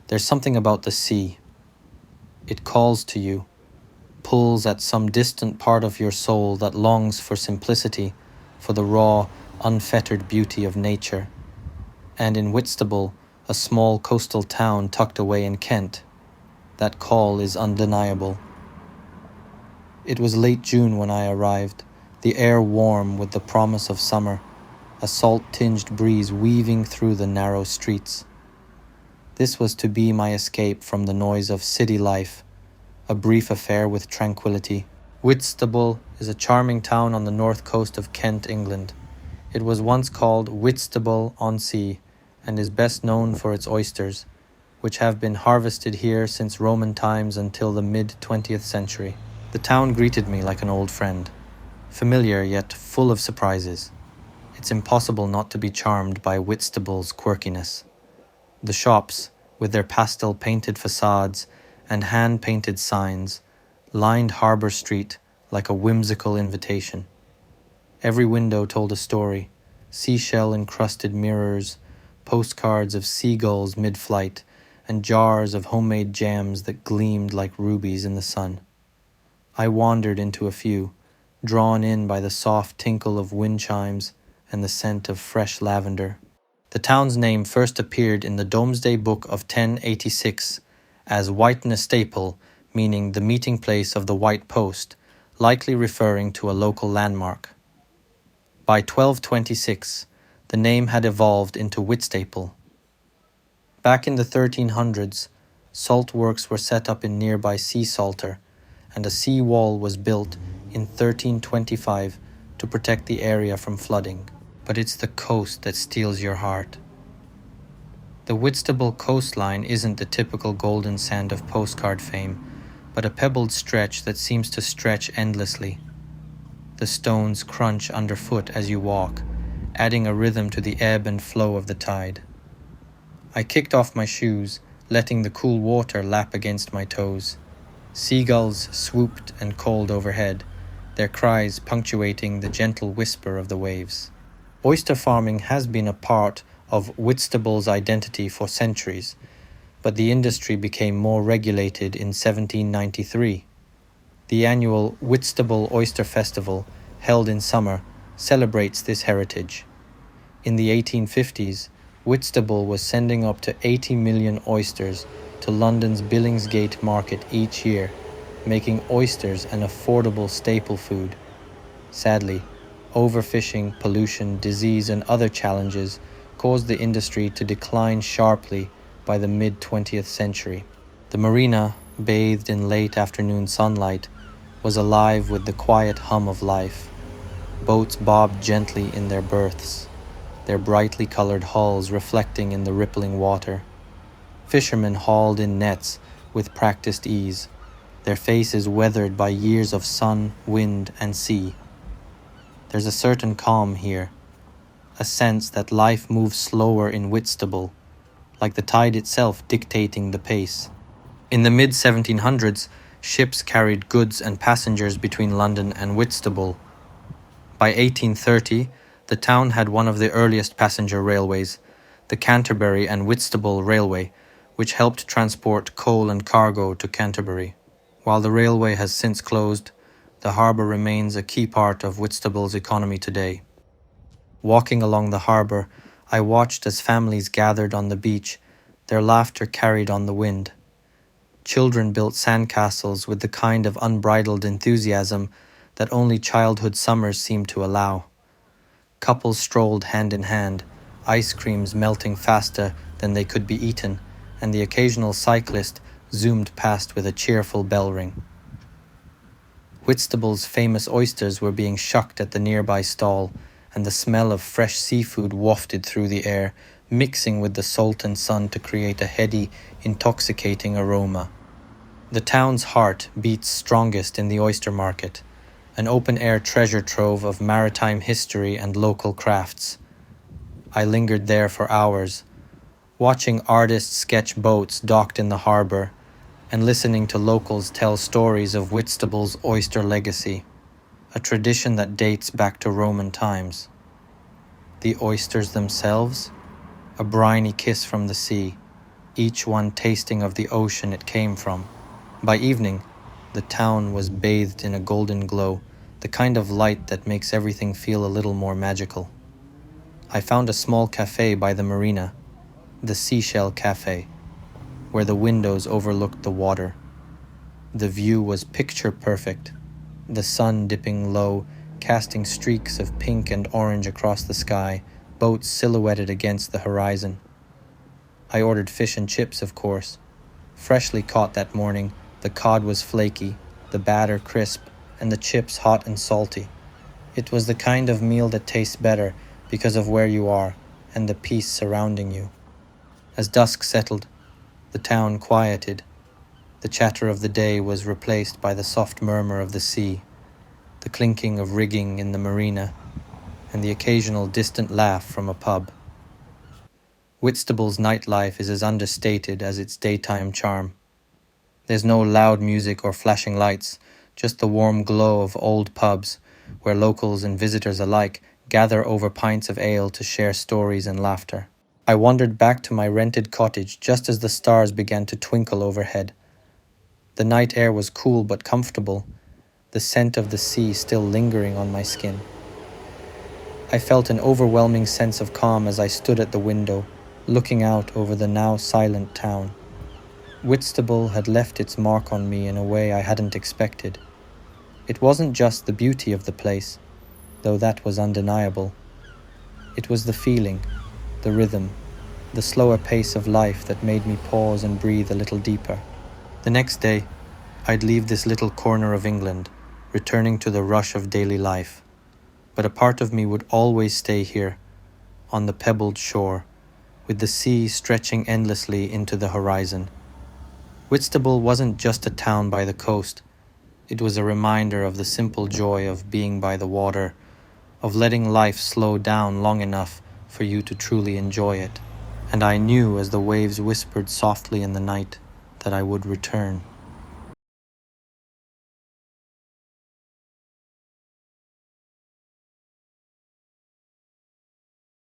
There's something about the sea. It calls to you, pulls at some distant part of your soul that longs for simplicity, for the raw, unfettered beauty of nature. And in Whitstable, a small coastal town tucked away in Kent, that call is undeniable. It was late June when I arrived, the air warm with the promise of summer, a salt-tinged breeze weaving through the narrow streets. This was to be my escape from the noise of city life, a brief affair with tranquility. Whitstable is a charming town on the north coast of Kent, England. It was once called Whitstable-on-Sea and is best known for its oysters, which have been harvested here since Roman times until the mid-20th century. The town greeted me like an old friend, familiar yet full of surprises. It's impossible not to be charmed by Whitstable's quirkiness. The shops, with their pastel-painted facades and hand-painted signs, lined Harbour Street like a whimsical invitation. Every window told a story, seashell-encrusted mirrors, postcards of seagulls mid-flight, and jars of homemade jams that gleamed like rubies in the sun. I wandered into a few, drawn in by the soft tinkle of wind chimes and the scent of fresh lavender. The town's name first appeared in the Domesday Book of 1086 as Whitstable, meaning the meeting place of the White Post, likely referring to a local landmark. By 1226, the name had evolved into Whitstable. Back in the 1300s, salt works were set up in nearby sea salter, and a sea wall was built in 1325 to protect the area from flooding. But it's the coast that steals your heart. The Whitstable coastline isn't the typical golden sand of postcard fame, but a pebbled stretch that seems to stretch endlessly. The stones crunch underfoot as you walk, adding a rhythm to the ebb and flow of the tide. I kicked off my shoes, letting the cool water lap against my toes. Seagulls swooped and called overhead, their cries punctuating the gentle whisper of the waves. Oyster farming has been a part of Whitstable's identity for centuries, but the industry became more regulated in 1793. The annual Whitstable Oyster Festival, held in summer, celebrates this heritage. In the 1850s, Whitstable was sending up to 80 million oysters to London's Billingsgate market each year, making oysters an affordable staple food. Sadly, overfishing, pollution, disease, and other challenges caused the industry to decline sharply by the mid-20th century. The marina, bathed in late afternoon sunlight, was alive with the quiet hum of life. Boats bobbed gently in their berths, their brightly colored hulls reflecting in the rippling water. Fishermen hauled in nets with practiced ease, their faces weathered by years of sun, wind, and sea. There's a certain calm here, a sense that life moves slower in Whitstable, like the tide itself dictating the pace. In the mid-1700s, ships carried goods and passengers between London and Whitstable. By 1830, the town had one of the earliest passenger railways, the Canterbury and Whitstable Railway, which helped transport coal and cargo to Canterbury. While the railway has since closed, the harbour remains a key part of Whitstable's economy today. Walking along the harbour, I watched as families gathered on the beach, their laughter carried on the wind. Children built sandcastles with the kind of unbridled enthusiasm that only childhood summers seemed to allow. Couples strolled hand in hand, ice creams melting faster than they could be eaten, and the occasional cyclist zoomed past with a cheerful bell ring. Whitstable's famous oysters were being shucked at the nearby stall, and the smell of fresh seafood wafted through the air, mixing with the salt and sun to create a heady, intoxicating aroma. The town's heart beats strongest in the oyster market, an open-air treasure trove of maritime history and local crafts. I lingered there for hours, watching artists sketch boats docked in the harbour, and listening to locals tell stories of Whitstable's oyster legacy, a tradition that dates back to Roman times. The oysters themselves, a briny kiss from the sea, each one tasting of the ocean it came from. By evening, the town was bathed in a golden glow, the kind of light that makes everything feel a little more magical. I found a small cafe by the marina, the Seashell Cafe, where the windows overlooked the water. The view was picture perfect, the sun dipping low, casting streaks of pink and orange across the sky, boats silhouetted against the horizon. I ordered fish and chips, of course. Freshly caught that morning, the cod was flaky, the batter crisp, and the chips hot and salty. It was the kind of meal that tastes better because of where you are and the peace surrounding you. As dusk settled, the town quieted. The chatter of the day was replaced by the soft murmur of the sea, the clinking of rigging in the marina, and the occasional distant laugh from a pub. Whitstable's nightlife is as understated as its daytime charm. There's no loud music or flashing lights, just the warm glow of old pubs, where locals and visitors alike gather over pints of ale to share stories and laughter. I wandered back to my rented cottage just as the stars began to twinkle overhead. The night air was cool but comfortable, the scent of the sea still lingering on my skin. I felt an overwhelming sense of calm as I stood at the window, looking out over the now silent town. Whitstable had left its mark on me in a way I hadn't expected. It wasn't just the beauty of the place, though that was undeniable. It was the feeling, the rhythm, the slower pace of life that made me pause and breathe a little deeper. The next day, I'd leave this little corner of England, returning to the rush of daily life. But a part of me would always stay here, on the pebbled shore, with the sea stretching endlessly into the horizon. Whitstable wasn't just a town by the coast. It was a reminder of the simple joy of being by the water, of letting life slow down long enough for you to truly enjoy it. And I knew as the waves whispered softly in the night that I would return.